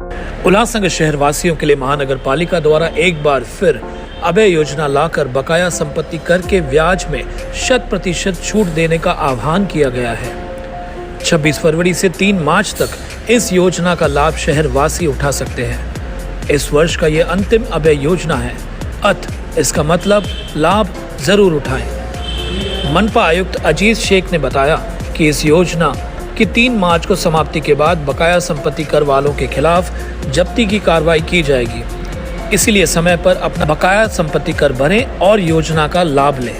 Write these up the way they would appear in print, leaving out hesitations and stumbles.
उल्लासनगर शहर वासियों के लिए महानगर पालिका द्वारा एक बार फिर अभय योजना लाकर बकाया संपत्ति कर के ब्याज में 100% छूट देने का आह्वान किया गया है। 26 फरवरी से 3 मार्च तक इस योजना का लाभ शहर वासी उठा सकते हैं। इस वर्ष का ये अंतिम अभय योजना है, इसका मतलब लाभ जरूर उठाएं। मनपा आयुक्त अजीज शेख ने बताया कि इस योजना कि 3 मार्च को समाप्ति के बाद बकाया संपत्ति कर वालों के खिलाफ जब्ती की कार्रवाई की जाएगी। इसीलिए समय पर अपना बकाया संपत्ति कर भरें और योजना का लाभ लें।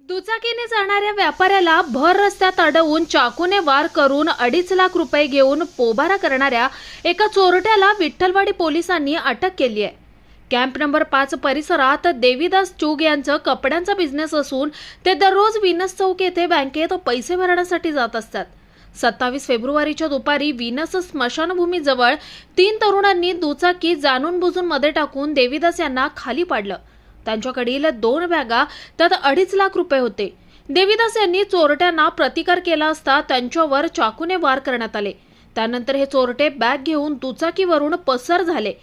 दुचाकीने जाणाऱ्या व्यापाऱ्याला भर रस्त्यात अडवून चाकूने वार करून 2.5 लाख रुपये घेऊन पोबारा करणाऱ्या एका चोरट्याला विठ्ठलवाडी पोलिसांनी अटक केली आहे। कॅम्प नंबर 5 परिसरात देवीदास चूग यांचं कपड्यांचा बिझनेस असून ते दररोज विनस चौक येथे बँकेत पैसे भरण्यासाठी जात असतात। 27 फेब्रुवारीच्या दुपारी विनस स्मशानभूमीजवळ 3 तरुणांनी दुचाकी जाणून बुजून मध्ये टाकून देवीदास यांना खाली पाडलं। त्यांच्याकडील 2 बॅगा त्यात 2.5 लाख रुपये होते। देवीदास यांनी चोरट्यांना प्रतिकार केला असता त्यांच्यावर चाकूने वार करण्यात आले। त्यानंतर हे चोरटे बॅग घेऊन दुचाकीवरून पसार झाले।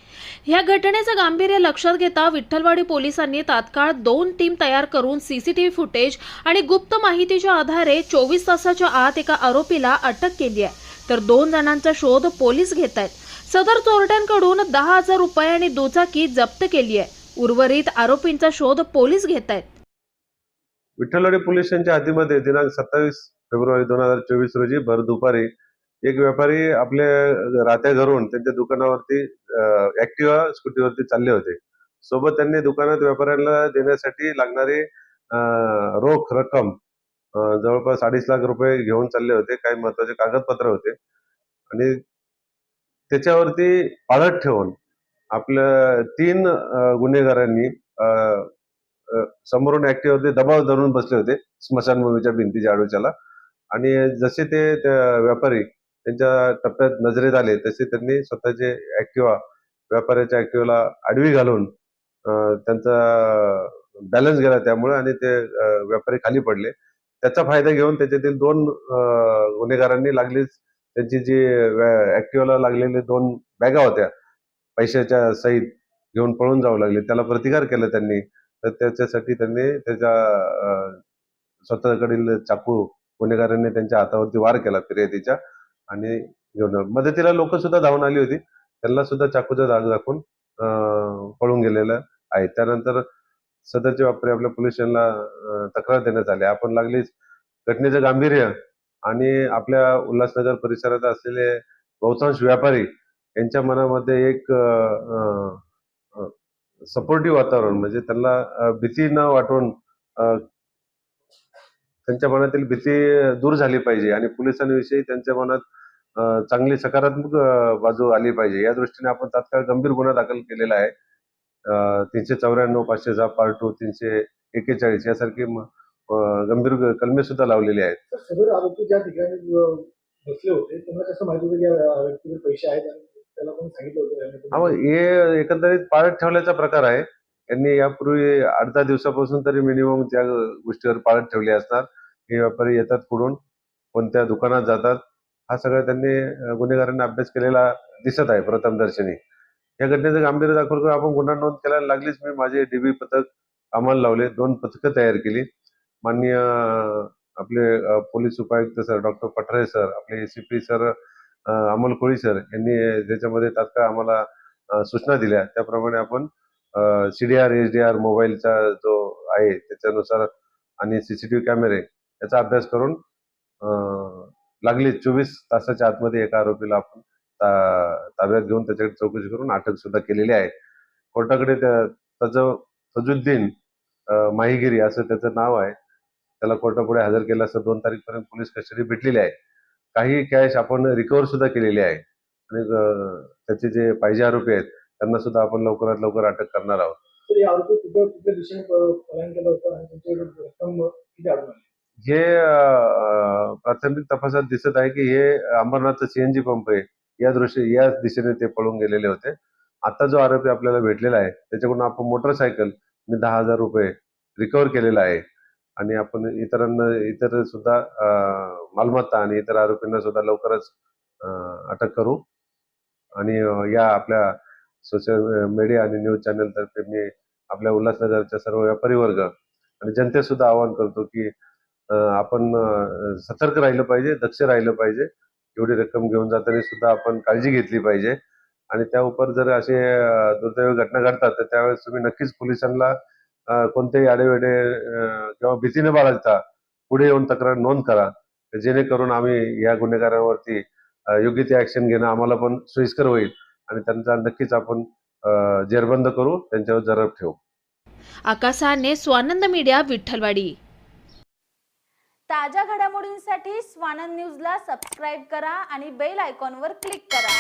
या घटनेचं गांभीर्य लक्षात घेता विठ्ठलवाडी पोलिसांनी तात्काळ 2 टीम तयार करून सीसीटीव्ही फुटेज आणि गुप्त माहितीच्या आधारे 24 तासाच्या आत एका आरोपीला अटक केली आहे, तर 2 जणांचा शोध पोलीस घेत आहेत। सदर चोरट्यांकडून 10,000 रुपये आणि दुचाकी जप्त केली आहे। उर्वरित आरोपींचा शोध पोलीस घेत आहेत। विठ्ठलवाडी पोलीस स्टेशनच्या हद्दीमध्ये दिनांक 27 फेब्रुवारी 2024 रोजी भर दुपारी एक व्यापारी आपल्या राहत्या घरून त्यांच्या दुकानावरती ऍक्टिव्हा स्कूटीवरती चालले होते। सोबत त्यांनी दुकानात व्यापाऱ्यांना देण्यासाठी लागणारी रोख रक्कम जवळपास 2.5 लाख रुपये घेऊन चालले होते। काही महत्वाचे कागदपत्र होते आणि त्याच्यावरती पाळत ठेवून आपल्या 3 गुन्हेगारांनी समोरून ऍक्टिव्हावरती दबाव धरून बसले होते स्मशानभूमीच्या भिंतीच्या आडोशाला। आणि जसे ते व्यापारी त्यांच्या टप्प्यात नजरेत आले तसे त्यांनी स्वतःचे ऍक्टिव्हा व्यापाऱ्याच्या ऍक्टिव्हाला आडवी घालून त्यांचा बॅलन्स गेला त्यामुळे आणि ते व्यापारी खाली पडले। त्याचा फायदा घेऊन त्याच्यातील 2 गुन्हेगारांनी लागलीच त्यांची जी ऍक्टिव्हाला लागलेले 2 बॅगा होत्या पैशाच्या सहित घेऊन पळून जाऊ लागले। त्याला प्रतिकार केला त्यांनी, तर त्याच्यासाठी त्यांनी त्याच्या स्वतःकडील चाकू गुन्हेगारांनी त्यांच्या हातावरती वार केला फिर्यादीच्या आणि घेऊन मदतीला लोक सुद्धा धावून आली होती। त्यांना सुद्धा चाकूचा दाग दाखवून पळून गेलेलं आहे। त्यानंतर सदरचे व्यापारी आपल्या पोलीस स्टेशनला तक्रार देण्यात आली। आपण लागलीच घटनेचं गांभीर्य आणि आपल्या उल्हासनगर परिसरात असलेले बहुतांश व्यापारी यांच्या मनामध्ये एक सपोर्टिव्ह वातावरण म्हणजे त्यांना भीती न वाटून त्यांच्या मनातील भीती दूर झाली पाहिजे आणि पोलिसांविषयी त्यांच्या मनात चांगली सकारात्मक बाजू आली पाहिजे या दृष्टीने आपण तात्काळ गंभीर गुन्हा दाखल केलेला आहे। 394, 506 पार्ट 2, 341 यासारखे गंभीर कलमे सुद्धा लावलेले आहेत। सदर आरोपी ज्या ठिकाणी बसले होते त्यांना कसं माहिती होतं की व्यक्तीकडे पैसे आहेत आणि त्याला पण सांगितलं होतं? हे एकंदरीत पाळत ठेवल्याचा प्रकार आहे। यांनी यापूर्वी 8-10 दिवसापासून तरी मिनिमम त्या गोष्टीवर पाळत ठेवली असणार। हे व्यापारी येतात कुठून, कोणत्या दुकानात जातात, हा सगळा त्यांनी गुन्हेगारांना अभ्यास केलेला दिसत आहे प्रथमदर्शनी। या घटनेचं गांभीर्य दाखवून करून आपण गुन्हा नोंद करायला लागलीच मी माझे डीबी पथक कामाला लावले, 2 पथकं तयार केली। माननीय आपले पोलीस उपायुक्त सर डॉक्टर पठारे सर, आपले एसीपी सर अमोल कोळी सर यांनी त्याच्यामध्ये तात्काळ आम्हाला सूचना दिल्या। त्याप्रमाणे आपण CDR HDR मोबाईलचा जो आहे त्याच्यानुसार आणि सीसीटीव्ही कॅमेरे याचा अभ्यास करून लागली 24 तासाच्या आतमध्ये एका आरोपीला आपण ताब्यात घेऊन त्याच्याकडे चौकशी करून अटक सुद्धा केलेली आहे। कोर्टाकडे तजुद्दीन माहीगिरी असं त्याचं नाव आहे। त्याला कोर्टापुढे हजर केलं असं 2 तारीखपर्यंत पोलीस कस्टडी भेटलेली आहे। काही कॅश आपण रिकव्हर सुद्धा केलेली आहे आणि त्याचे जे पाहिजे आरोपी आहेत त्यांना सुद्धा आपण लवकरात लवकर अटक करणार आहोत। तर हे आरोपी कुठल्या दिशेने पलायन केलं होतं आणि त्यांच्याकडे रक्कम किती आढळून आली? हे प्राथमिक तपासात दिसत आहे की हे अंबरनाथचा CNG पंप आहे या दिशेने ते पळून गेलेले होते। आता जो आरोपी आपल्याला भेटलेला आहे त्याच्याकडून आपण मोटरसायकल आणि 10,000 रुपये रिकव्हर केलेला आहे आणि आपण इतर सुद्धा मालमत्ता आणि इतर आरोपींना सुद्धा लवकरच अटक करू. आणि या आपल्या सोशल मीडिया आणि न्यूज चॅनल तर्फे मी आपल्या उल्हासनगरच्या सर्व व्यापारी वर्ग आणि जनतेसुद्धा आवाहन करतो की आपण सतर्क राहिलं पाहिजे, दक्ष राहिलं पाहिजे. एवढी रक्कम घेऊन जाताना सुद्धा आपण काळजी घेतली पाहिजे. आणि त्या उपर जर असे दुर्दैवी घटना घडतात तर त्यावेळेस तुम्ही नक्कीच पोलिसांना कोणतेही आडेवेडे किंवा भीती न बाळगता पुढे येऊन तक्रार नोंद करा, जेणेकरून आम्ही या गुन्हेगारांवरती योग्य ती ऍक्शन घेणं आम्हाला पण सोयीस्कर होईल आणि त्यांचा नक्कीच आपण जेरबंद करू, त्यांच्यावर जरब ठेवू. आकाशाने स्वानंद मीडिया विठ्ठलवाडी. ताज्या घडामोडींसाठी स्वानंद न्यूजला सबस्क्राईब करा आणि बेल आयकॉनवर क्लिक करा.